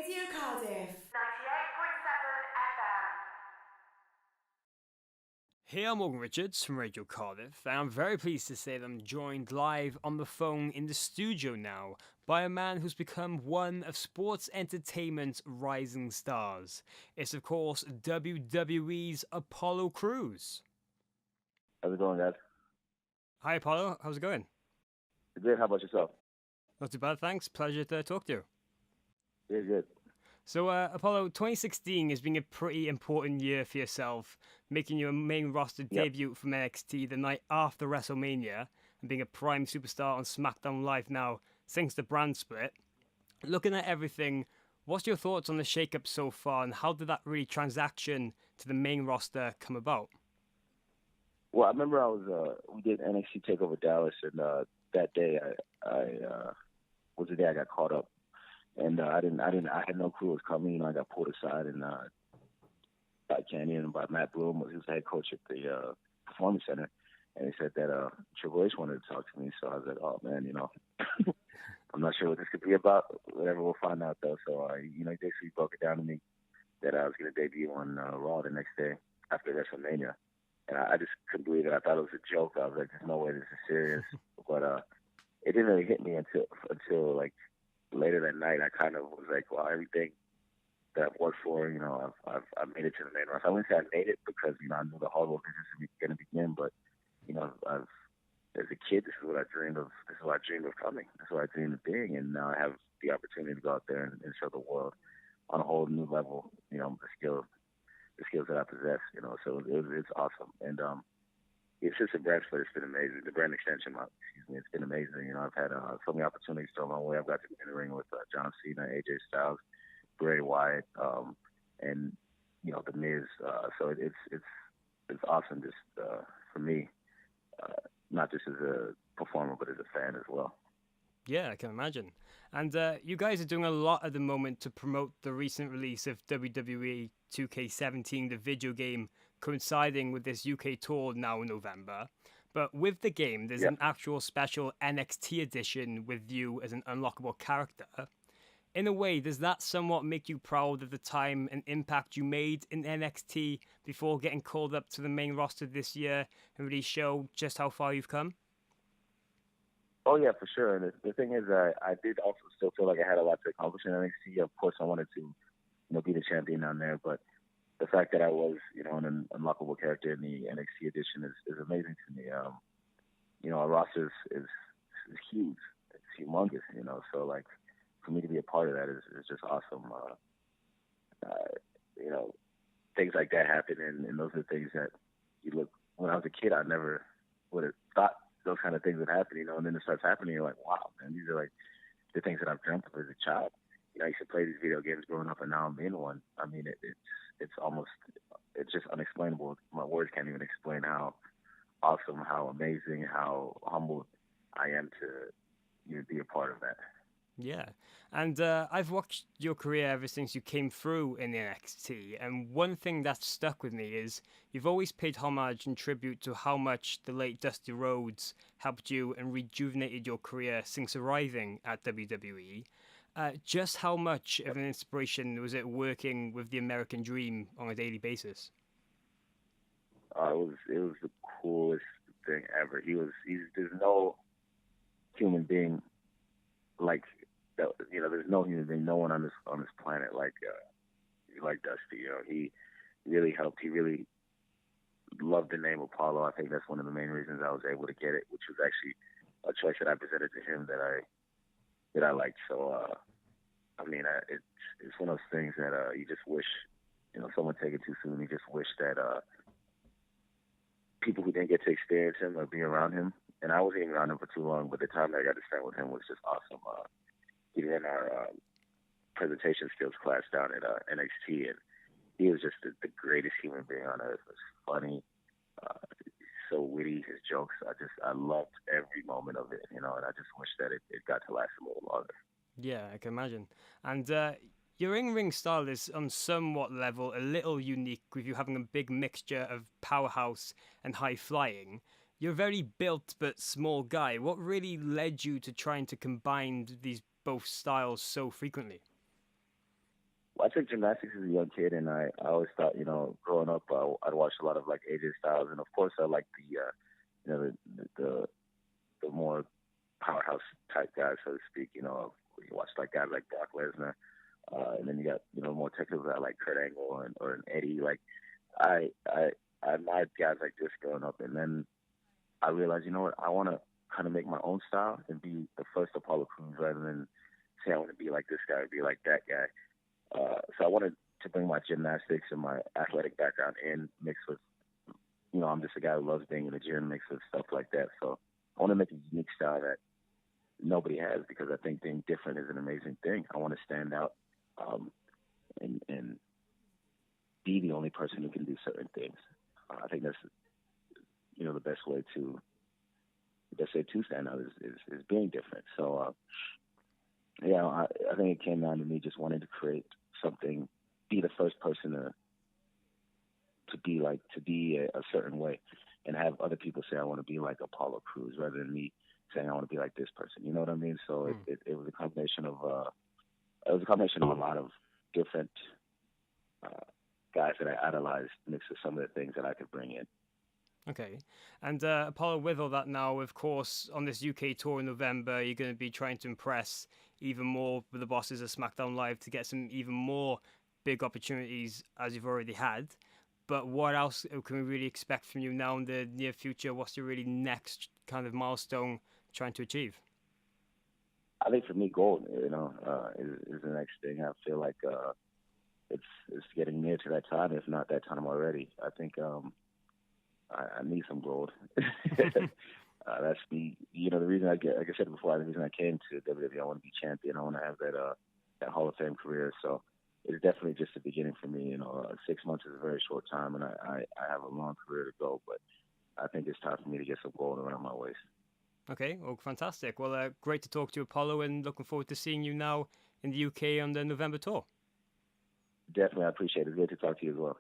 Radio Cardiff. 98.7 FM. Hey, I'm Morgan Richards from Radio Cardiff, and I'm very pleased to say that I'm joined live on the phone in the studio now by a man who's become one of sports entertainment's rising stars. It's, of course, WWE's Apollo Crews. How's it going, guys? Hi, Apollo. How's it going? Good. How about yourself? Not too bad, thanks. Pleasure to talk to you. Good. So, Apollo, 2016 has been a pretty important year for yourself, making your main roster debut from NXT the night after WrestleMania and being a prime superstar on SmackDown Live now since the brand split. Looking at everything, what's your thoughts on the shakeup so far, and how did that really transaction to the main roster come about? Well, I remember we did NXT Takeover Dallas, and that day I was the day I got caught up. And I had no clue it was coming. You know, I got pulled aside and by Canyon and by Matt Bloom, who's the head coach at the Performance Center, and he said that Triple H wanted to talk to me. So I was like, oh man, you know, I'm not sure what this could be about. Whatever, we'll find out though. So he basically broke it down to me that I was going to debut on Raw the next day after WrestleMania, and I just couldn't believe it. I thought it was a joke. I was like, there's no way this is serious. But it didn't really hit me until like later that night. I kind of was like, well, everything that I've worked for, you know, I've made it to the main roster. I wouldn't say I made it because, you know, I knew the hard work is going to begin, but, you know, as a kid, this is what I dreamed of. This is what I dreamed of coming. This is what I dreamed of being, and now I have the opportunity to go out there and show the world on a whole new level, you know, the skills that I possess, you know, so it's awesome. And it's just a brand split. It's been amazing. The brand extension, it's been amazing. You know, I've had so many opportunities thrown my way. I've got to be in the ring with John Cena, AJ Styles, Bray Wyatt, and you know, The Miz. So it's awesome, just for me, not just as a performer, but as a fan as well. Yeah, I can imagine. And you guys are doing a lot at the moment to promote the recent release of WWE 2K17, the video game, coinciding with this UK tour now in November. But with the game, there's an actual special NXT edition with you as an unlockable character. In a way, does that somewhat make you proud of the time and impact you made in NXT before getting called up to the main roster this year and really show just how far you've come? Oh, yeah, for sure. And the thing is, I did also still feel like I had a lot to accomplish in NXT. Of course, I wanted to, you know, be the champion down there. But the fact that I was, you know, an unlockable character in the NXT edition is amazing to me. You know, our roster is huge. It's humongous, you know. So, like, for me to be a part of that is just awesome. You know, things like that happen, and those are things that when I was a kid, I never would have thought those kind of things would happen, you know, and then it starts happening, you're like, wow, man, these are like the things that I've dreamt of as a child. You know, I used to play these video games growing up, and now I'm in one. I mean, it's just unexplainable. My words can't even explain how awesome, how amazing, how humbled I am to be a part of that. Yeah, and I've watched your career ever since you came through in NXT, and one thing that's stuck with me is you've always paid homage and tribute to how much the late Dusty Rhodes helped you and rejuvenated your career since arriving at WWE. Just how much of an inspiration was it working with the American Dream on a daily basis? It was the coolest thing ever. There's no human being like, you know, there's no human being, no one on this planet like Dusty. You know, he really helped. He really loved the name Apollo. I think that's one of the main reasons I was able to get it, which was actually a choice that I presented to him that I liked. So, I mean, it's one of those things that you just wish, you know, someone take it too soon. You just wish that people who didn't get to experience him or be around him, and I wasn't even around him for too long, but the time that I got to spend with him was just awesome. Even in our presentation skills class down at NXT, and he was just the greatest human being on earth. It was funny, so witty, his jokes. I loved every moment of it, you know, and I just wish that it got to last a little longer. Yeah, I can imagine. And your in-ring style is on somewhat level a little unique, with you having a big mixture of powerhouse and high flying. You're a very built but small guy. What really led you to trying to combine these both styles so frequently? I took gymnastics as a young kid, and I always thought, growing up, I'd watch a lot of like AJ Styles, and of course I like the more powerhouse type guys, so to speak. You watch like guys like Brock Lesnar, and then you got more technical guys like Kurt Angle or an Eddie. Like I admired guys like this growing up, and then I realized, I want to kind of make my own style and be the first Apollo Crews rather than say I want to be like this guy or be like that guy. So I wanted to bring my gymnastics and my athletic background in, mixed with, I'm just a guy who loves being in the gym, mixed with stuff like that. So I want to make a unique style that nobody has, because I think being different is an amazing thing. I want to stand out and be the only person who can do certain things. I think that's, the best way to stand out is being different. So, I think it came down to me just wanting to create something, be the first person to be a certain way, and have other people say I want to be like Apollo Crews rather than me saying I want to be like this person. You know what I mean? So it was a combination of a lot of different guys that I idolized, mixed with some of the things that I could bring in. Okay. And Apollo, with all that now, of course, on this UK tour in November, you're going to be trying to impress even more with the bosses of SmackDown Live to get some even more big opportunities as you've already had. But what else can we really expect from you now in the near future? What's your really next kind of milestone trying to achieve? I think for me, gold, is the next thing. I feel like it's getting near to that time, if not that time already. I think I need some gold. That's the reason like I said before, the reason I came to WWE. I want to be champion. I want to have that Hall of Fame career. So it's definitely just the beginning for me. 6 months is a very short time, and I have a long career to go. But I think it's time for me to get some gold around my waist. Okay, well, fantastic. Well, great to talk to you, Apollo, and looking forward to seeing you now in the UK on the November tour. Definitely, I appreciate it. It's good to talk to you as well.